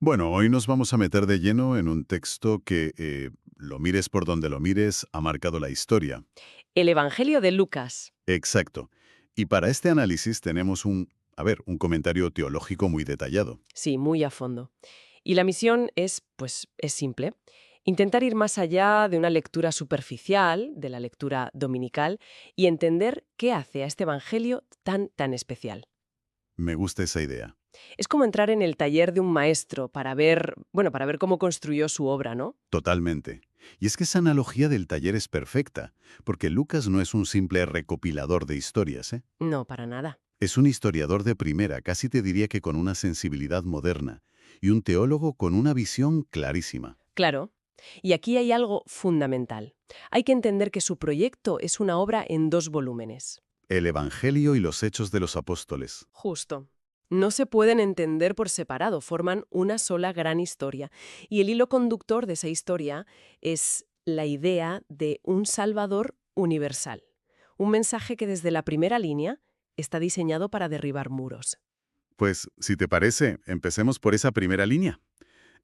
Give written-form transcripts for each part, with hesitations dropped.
Bueno, hoy nos vamos a meter de lleno en un texto que, lo mires por donde lo mires, ha marcado la historia. El Evangelio de Lucas. Exacto. Y para este análisis tenemos un comentario teológico muy detallado. Sí, muy a fondo. Y la misión es simple. Intentar ir más allá de una lectura superficial, de la lectura dominical, y entender qué hace a este Evangelio tan especial. Me gusta esa idea. Es como entrar en el taller de un maestro para ver cómo construyó su obra, ¿no? Totalmente. Y es que esa analogía del taller es perfecta, porque Lucas no es un simple recopilador de historias, ¿eh? No, para nada. Es un historiador de primera, casi te diría que con una sensibilidad moderna, y un teólogo con una visión clarísima. Claro. Y aquí hay algo fundamental. Hay que entender que su proyecto es una obra en dos volúmenes. El Evangelio y los Hechos de los Apóstoles. Justo. No se pueden entender por separado, forman una sola gran historia. Y el hilo conductor de esa historia es la idea de un Salvador universal. Un mensaje que desde la primera línea está diseñado para derribar muros. Pues, si te parece, empecemos por esa primera línea.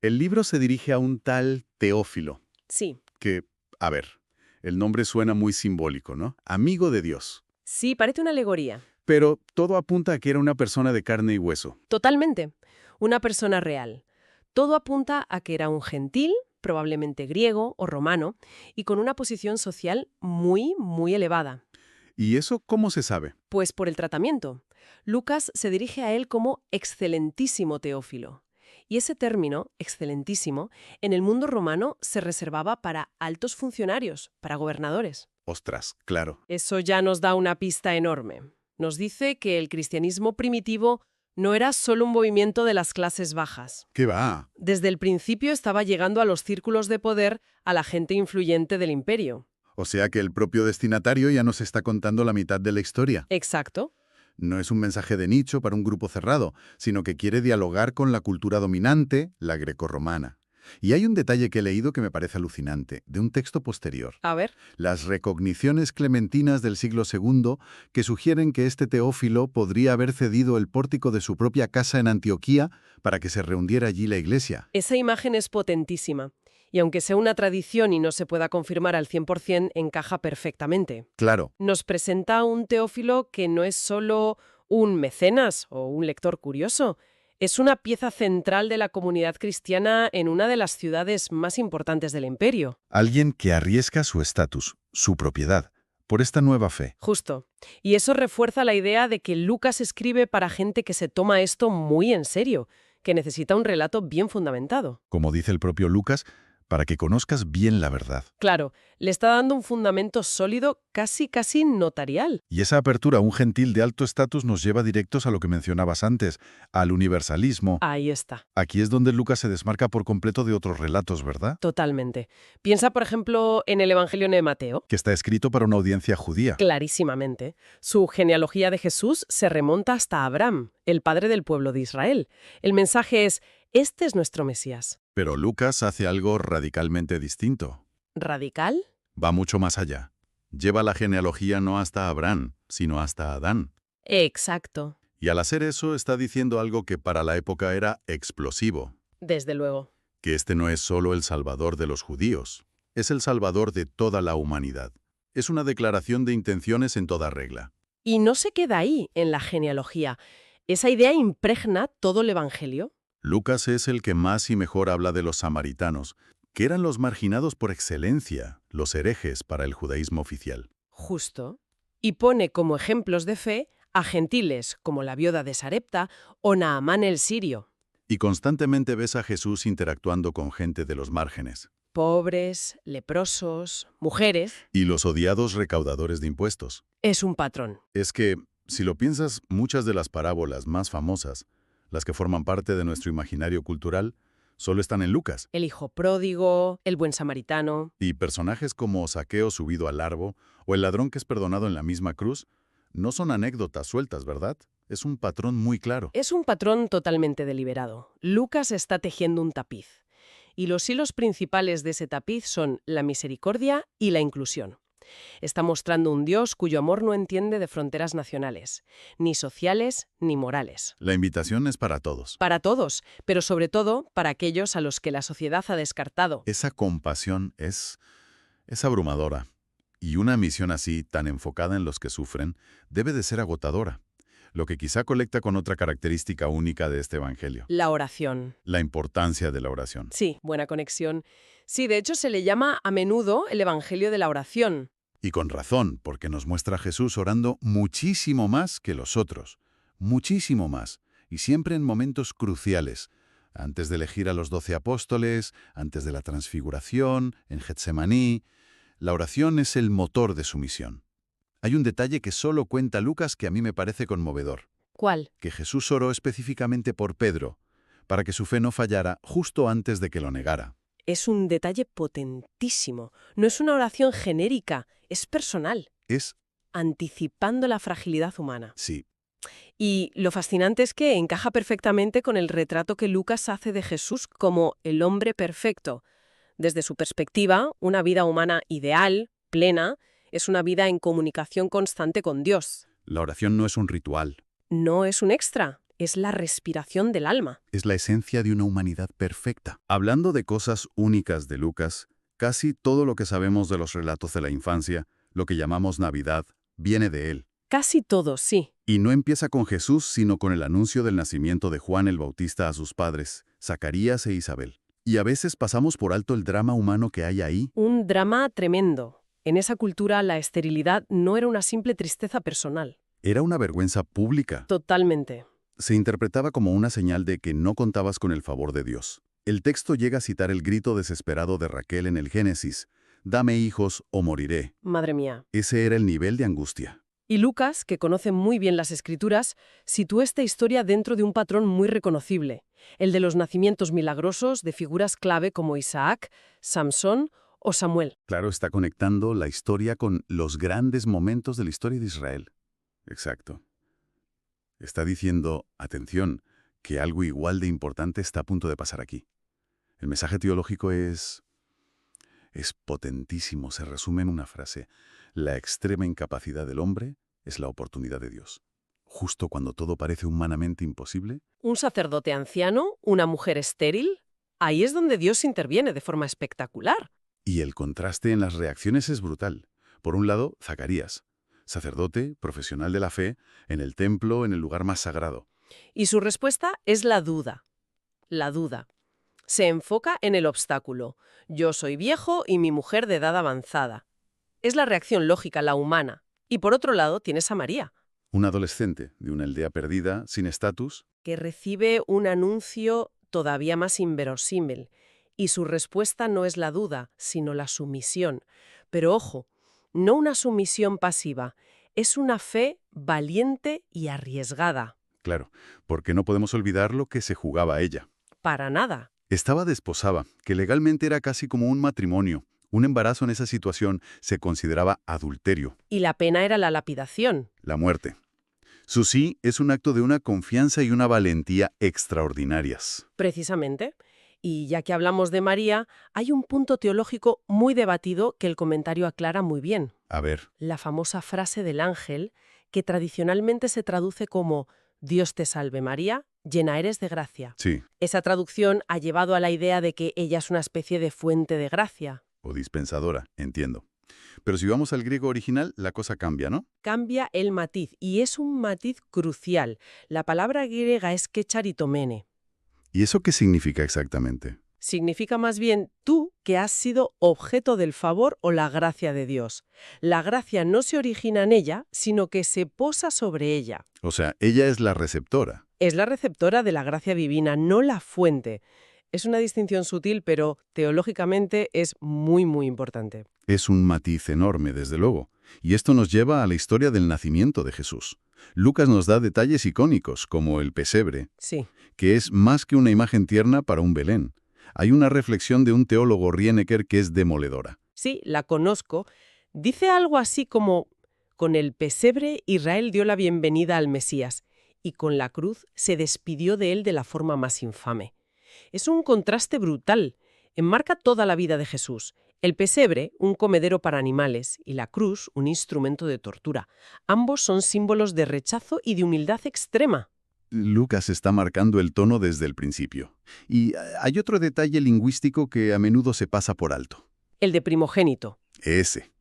El libro se dirige a un tal Teófilo, Sí, que, a ver, el nombre suena muy simbólico, ¿no? Amigo de Dios. sí, parece una alegoría. Pero todo apunta a que era una persona de carne y hueso. Totalmente. Una persona real. Todo apunta a que era un gentil, probablemente griego o romano, y con una posición social muy elevada. ¿Y eso cómo se sabe? Pues por el tratamiento. Lucas se dirige a él como excelentísimo Teófilo. Y ese término, excelentísimo, en el mundo romano se reservaba para altos funcionarios, para gobernadores. Ostras, claro. Eso ya nos da una pista enorme. Nos dice que el cristianismo primitivo no era solo un movimiento de las clases bajas. ¿Qué va? Desde el principio estaba llegando a los círculos de poder, a la gente influyente del imperio. O sea que el propio destinatario ya nos está contando la mitad de la historia. Exacto. No es un mensaje de nicho para un grupo cerrado, sino que quiere dialogar con la cultura dominante, la grecorromana. Y hay un detalle que he leído que me parece alucinante, de un texto posterior. A ver. Las recogniciones clementinas del siglo II que sugieren que este Teófilo podría haber cedido el pórtico de su propia casa en Antioquía para que se reuniera allí la iglesia. Esa imagen es potentísima. Y aunque sea una tradición y no se pueda confirmar al 100%, encaja perfectamente. Claro, Nos presenta a un Teófilo que no es solo un mecenas o un lector curioso, es una pieza central de la comunidad cristiana en una de las ciudades más importantes del imperio. alguien que arriesga su estatus, su propiedad, por esta nueva fe. Justo. Y eso refuerza la idea de que Lucas escribe para gente que se toma esto muy en serio, que necesita un relato bien fundamentado. Como dice el propio Lucas, para que conozcas bien la verdad. Claro, le está dando un fundamento sólido, casi notarial. Y esa apertura a un gentil de alto estatus nos lleva directos a lo que mencionabas antes, al universalismo. Ahí está. Aquí es donde Lucas se desmarca por completo de otros relatos, ¿verdad? Totalmente. Piensa, por ejemplo, en el Evangelio de Mateo. Que está escrito para una audiencia judía. Clarísimamente. Su genealogía de Jesús se remonta hasta Abraham, el padre del pueblo de Israel. El mensaje es, este es nuestro Mesías. Pero Lucas hace algo radicalmente distinto. ¿Radical? Va mucho más allá. Lleva la genealogía no hasta Abraham, sino hasta Adán. Exacto. Y al hacer eso está diciendo algo que para la época era explosivo. Desde luego. Que este no es solo el salvador de los judíos, es el salvador de toda la humanidad. Es una declaración de intenciones en toda regla. Y no se queda ahí, en la genealogía. Esa idea impregna todo el Evangelio. Lucas es el que más y mejor habla de los samaritanos, que eran los marginados por excelencia, los herejes para el judaísmo oficial. Justo. Y pone como ejemplos de fe a gentiles como la viuda de Sarepta o Naamán el sirio. Y constantemente ves a Jesús interactuando con gente de los márgenes. Pobres, leprosos, mujeres. Y los odiados recaudadores de impuestos. Es un patrón. Es que, si lo piensas, muchas de las parábolas más famosas, las que forman parte de nuestro imaginario cultural, solo están en Lucas. El hijo pródigo, el buen samaritano. Y personajes como Zaqueo subido al árbol o el ladrón que es perdonado en la misma cruz no son anécdotas sueltas, ¿verdad? Es un patrón muy claro. Es un patrón totalmente deliberado. Lucas está tejiendo un tapiz. Y los hilos principales de ese tapiz son la misericordia y la inclusión. Está mostrando un Dios cuyo amor no entiende de fronteras nacionales, ni sociales ni morales. La invitación es para todos. Para todos, pero sobre todo para aquellos a los que la sociedad ha descartado. Esa compasión es abrumadora. Y una misión así, tan enfocada en los que sufren, debe de ser agotadora. Lo que quizá conecta con otra característica única de este evangelio. La oración. La importancia de la oración. Sí, buena conexión. Sí, de hecho se le llama a menudo el evangelio de la oración. Y con razón, porque nos muestra a Jesús orando muchísimo más que los otros. Muchísimo más. Y siempre en momentos cruciales. Antes de elegir a los 12 apóstoles, antes de la transfiguración, en Getsemaní. La oración es el motor de su misión. Hay un detalle que solo cuenta Lucas que a mí me parece conmovedor. ¿Cuál? Que Jesús oró específicamente por Pedro, para que su fe no fallara justo antes de que lo negara. Es un detalle potentísimo. No es una oración genérica, es personal, Es, anticipando la fragilidad humana. sí, Y lo fascinante es que encaja perfectamente con el retrato que Lucas hace de Jesús como el hombre perfecto. Desde su perspectiva, una vida humana ideal, plena, es una vida en comunicación constante con Dios. la oración no es un ritual, No es un extra, es la respiración del alma. es la esencia de una humanidad perfecta. Hablando de cosas únicas de Lucas, casi todo lo que sabemos de los relatos de la infancia, lo que llamamos Navidad, viene de él. Casi todo, sí. Y no empieza con Jesús, sino con el anuncio del nacimiento de Juan el Bautista a sus padres, Zacarías e Isabel. Y a veces pasamos por alto el drama humano que hay ahí. Un drama tremendo. En esa cultura la esterilidad no era una simple tristeza personal. Era una vergüenza pública. Totalmente. Se interpretaba como una señal de que no contabas con el favor de Dios. El texto llega a citar el grito desesperado de Raquel en el Génesis, «Dame hijos o moriré». Madre mía. Ese era el nivel de angustia. Y Lucas, que conoce muy bien las Escrituras, sitúa esta historia dentro de un patrón muy reconocible, el de los nacimientos milagrosos de figuras clave como Isaac, Samson o Samuel. Claro, está conectando la historia con los grandes momentos de la historia de Israel. Exacto. Está diciendo, atención, que algo igual de importante está a punto de pasar aquí. El mensaje teológico es potentísimo, se resume en una frase. La extrema incapacidad del hombre es la oportunidad de Dios. Justo cuando todo parece humanamente imposible, Un sacerdote anciano, una mujer estéril, ahí es donde Dios interviene de forma espectacular. y el contraste en las reacciones es brutal. Por un lado, Zacarías, sacerdote, profesional de la fe, en el templo, en el lugar más sagrado. Y su respuesta es la duda. La duda. Se enfoca en el obstáculo. Yo soy viejo y mi mujer de edad avanzada. Es la reacción lógica, la humana. Y por otro lado tienes a María, Un adolescente de una aldea perdida, sin estatus, que recibe un anuncio todavía más inverosímil. Y su respuesta no es la duda, sino la sumisión. Pero ojo, no una sumisión pasiva, es una fe valiente y arriesgada. claro, porque no podemos olvidar lo que se jugaba a ella. Para nada. Estaba desposada, que legalmente era casi como un matrimonio. Un embarazo en esa situación se consideraba adulterio, Y la pena era la lapidación. la muerte. Su sí es un acto de una confianza y una valentía extraordinarias. Precisamente. Y ya que hablamos de María, hay un punto teológico muy debatido que el comentario aclara muy bien. A ver, La famosa frase del ángel, que tradicionalmente se traduce como «Dios te salve María, llena eres de gracia». sí, Esa traducción ha llevado a la idea de que ella es una especie de fuente de gracia. o dispensadora, entiendo. Pero si vamos al griego original, la cosa cambia, ¿no? Cambia el matiz, y es un matiz crucial. La palabra griega es que charitomene. ¿Y eso qué significa exactamente? Significa más bien tú que has sido objeto del favor o la gracia de Dios. La gracia no se origina en ella, sino que se posa sobre ella. O sea, ella es la receptora. Es la receptora de la gracia divina, no la fuente. Es una distinción sutil, pero teológicamente es muy, muy importante. Es un matiz enorme, desde luego. Y esto nos lleva a la historia del nacimiento de Jesús. Lucas nos da detalles icónicos, como el pesebre, Sí, que es más que una imagen tierna para un Belén. Hay una reflexión de un teólogo Rienecker que es demoledora. sí, la conozco. Dice algo así como, con el pesebre Israel dio la bienvenida al Mesías, y con la cruz se despidió de él de la forma más infame. Es un contraste brutal. Enmarca toda la vida de Jesús. El pesebre, un comedero para animales, y la cruz, un instrumento de tortura. Ambos son símbolos de rechazo y de humildad extrema. Lucas está marcando el tono desde el principio. Y hay otro detalle lingüístico que a menudo se pasa por alto. El de primogénito. Ese.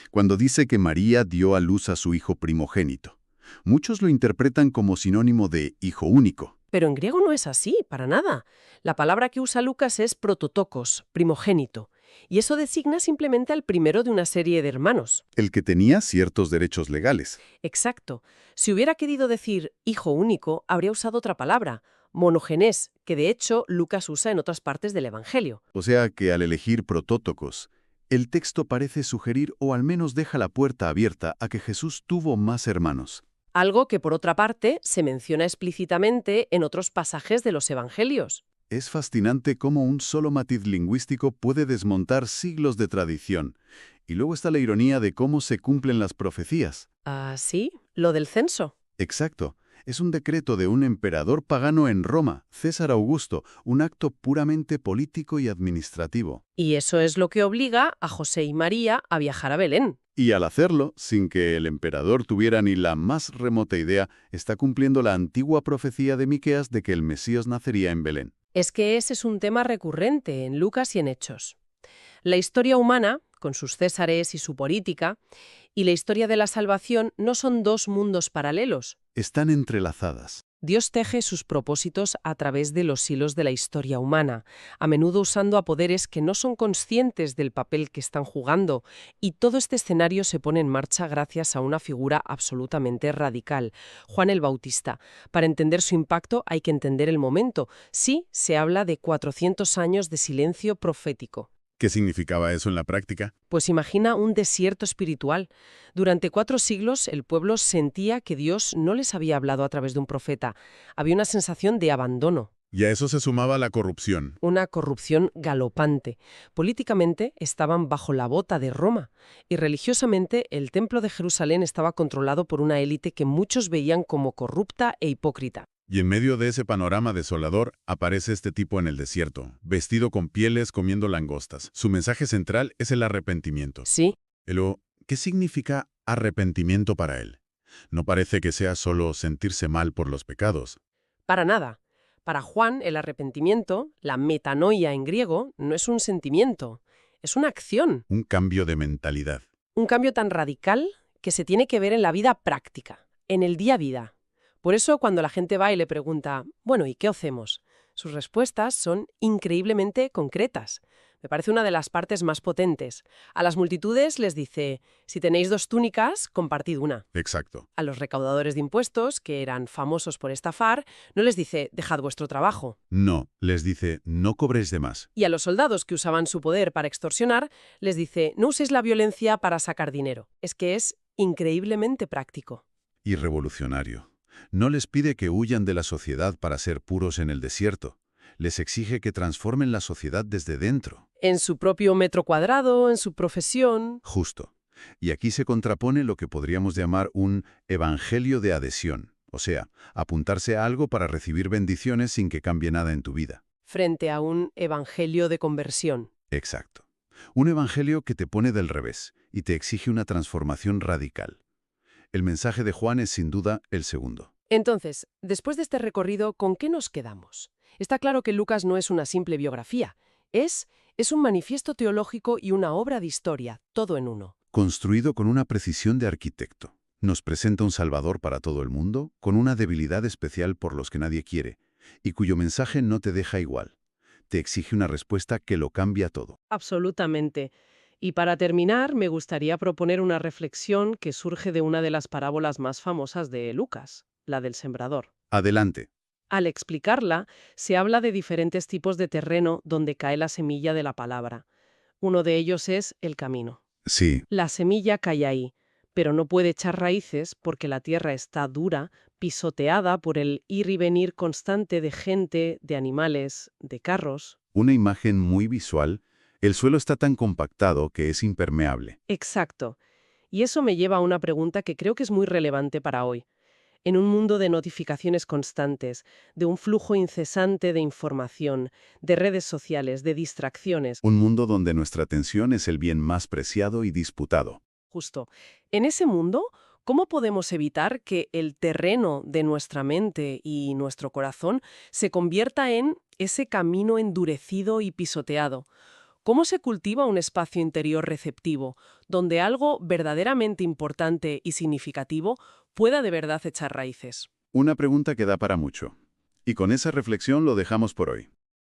Cuando dice que María dio a luz a su hijo primogénito. Muchos lo interpretan como sinónimo de hijo único. Pero en griego no es así, para nada. La palabra que usa Lucas es prototokos, primogénito. Y eso designa simplemente al primero de una serie de hermanos. El que tenía ciertos derechos legales. Exacto. Si hubiera querido decir hijo único, habría usado otra palabra, monogenés, que de hecho Lucas usa en otras partes del Evangelio. O sea que al elegir protótocos, el texto parece sugerir o al menos deja la puerta abierta a que Jesús tuvo más hermanos. Algo que, por otra parte, se menciona explícitamente en otros pasajes de los Evangelios. Es fascinante cómo un solo matiz lingüístico puede desmontar siglos de tradición. Y luego está la ironía de cómo se cumplen las profecías. Ah, sí, lo del censo. Exacto. Es un decreto de un emperador pagano en Roma, César Augusto, un acto puramente político y administrativo. Y eso es lo que obliga a José y María a viajar a Belén. Y al hacerlo, sin que el emperador tuviera ni la más remota idea, está cumpliendo la antigua profecía de Miqueas de que el Mesías nacería en Belén. Es que ese es un tema recurrente en Lucas y en Hechos. La historia humana, con sus césares y su política, y la historia de la salvación no son dos mundos paralelos. Están entrelazadas. Dios teje sus propósitos a través de los hilos de la historia humana, a menudo usando a poderes que no son conscientes del papel que están jugando, y todo este escenario se pone en marcha gracias a una figura absolutamente radical, Juan el Bautista. Para entender su impacto hay que entender el momento. Sí, se habla de 400 años de silencio profético. ¿Qué significaba eso en la práctica? Pues imagina un desierto espiritual. Durante 4 siglos el pueblo sentía que Dios no les había hablado a través de un profeta. Había una sensación de abandono, Y a eso se sumaba la corrupción. una corrupción galopante. Políticamente estaban bajo la bota de Roma y religiosamente el templo de Jerusalén estaba controlado por una élite que muchos veían como corrupta e hipócrita. Y en medio de ese panorama desolador, aparece este tipo en el desierto, vestido con pieles, comiendo langostas. Su mensaje central es el arrepentimiento. Sí, Pero, ¿qué significa arrepentimiento para él? No parece que sea solo sentirse mal por los pecados. para nada. Para Juan, el arrepentimiento, la metanoia en griego, no es un sentimiento, es una acción. Un cambio de mentalidad. Un cambio tan radical que se tiene que ver en la vida práctica, en el día a día. Por eso, cuando la gente va y le pregunta, bueno, ¿y qué hacemos? Sus respuestas son increíblemente concretas. Me parece una de las partes más potentes. A las multitudes les dice, si tenéis 2 túnicas, compartid una. Exacto. A los recaudadores de impuestos, que eran famosos por estafar, no les dice, dejad vuestro trabajo. No, les dice, no cobréis de más. Y a los soldados que usaban su poder para extorsionar, les dice, no uséis la violencia para sacar dinero. Es que es increíblemente práctico. Y revolucionario. No les pide que huyan de la sociedad para ser puros en el desierto. Les exige que transformen la sociedad desde dentro. En su propio metro cuadrado, en su profesión. Justo. Y aquí se contrapone lo que podríamos llamar un evangelio de adhesión. O sea, apuntarse a algo para recibir bendiciones sin que cambie nada en tu vida. Frente a un evangelio de conversión. Exacto. Un evangelio que te pone del revés y te exige una transformación radical. El mensaje de Juan es sin duda el segundo. Entonces, después de este recorrido, ¿con qué nos quedamos? Está claro que Lucas no es una simple biografía. Es un manifiesto teológico y una obra de historia, todo en uno. Construido con una precisión de arquitecto. Nos presenta un Salvador para todo el mundo, con una debilidad especial por los que nadie quiere, y cuyo mensaje no te deja igual. Te exige una respuesta que lo cambia todo. Absolutamente. Y para terminar, me gustaría proponer una reflexión que surge de una de las parábolas más famosas de Lucas, la del sembrador. Adelante. Al explicarla, se habla de diferentes tipos de terreno donde cae la semilla de la palabra. Uno de ellos es el camino. Sí, La semilla cae ahí, pero no puede echar raíces porque la tierra está dura, pisoteada por el ir y venir constante de gente, de animales, de carros. una imagen muy visual. El suelo está tan compactado que es impermeable. Exacto. Y eso me lleva a una pregunta que creo que es muy relevante para hoy. En un mundo de notificaciones constantes, de un flujo incesante de información, de redes sociales, de distracciones, Un mundo donde nuestra atención es el bien más preciado y disputado. justo. En ese mundo, ¿cómo podemos evitar que el terreno de nuestra mente y nuestro corazón se convierta en ese camino endurecido y pisoteado? ¿Cómo se cultiva un espacio interior receptivo, donde algo verdaderamente importante y significativo pueda de verdad echar raíces? Una pregunta que da para mucho. Y con esa reflexión lo dejamos por hoy.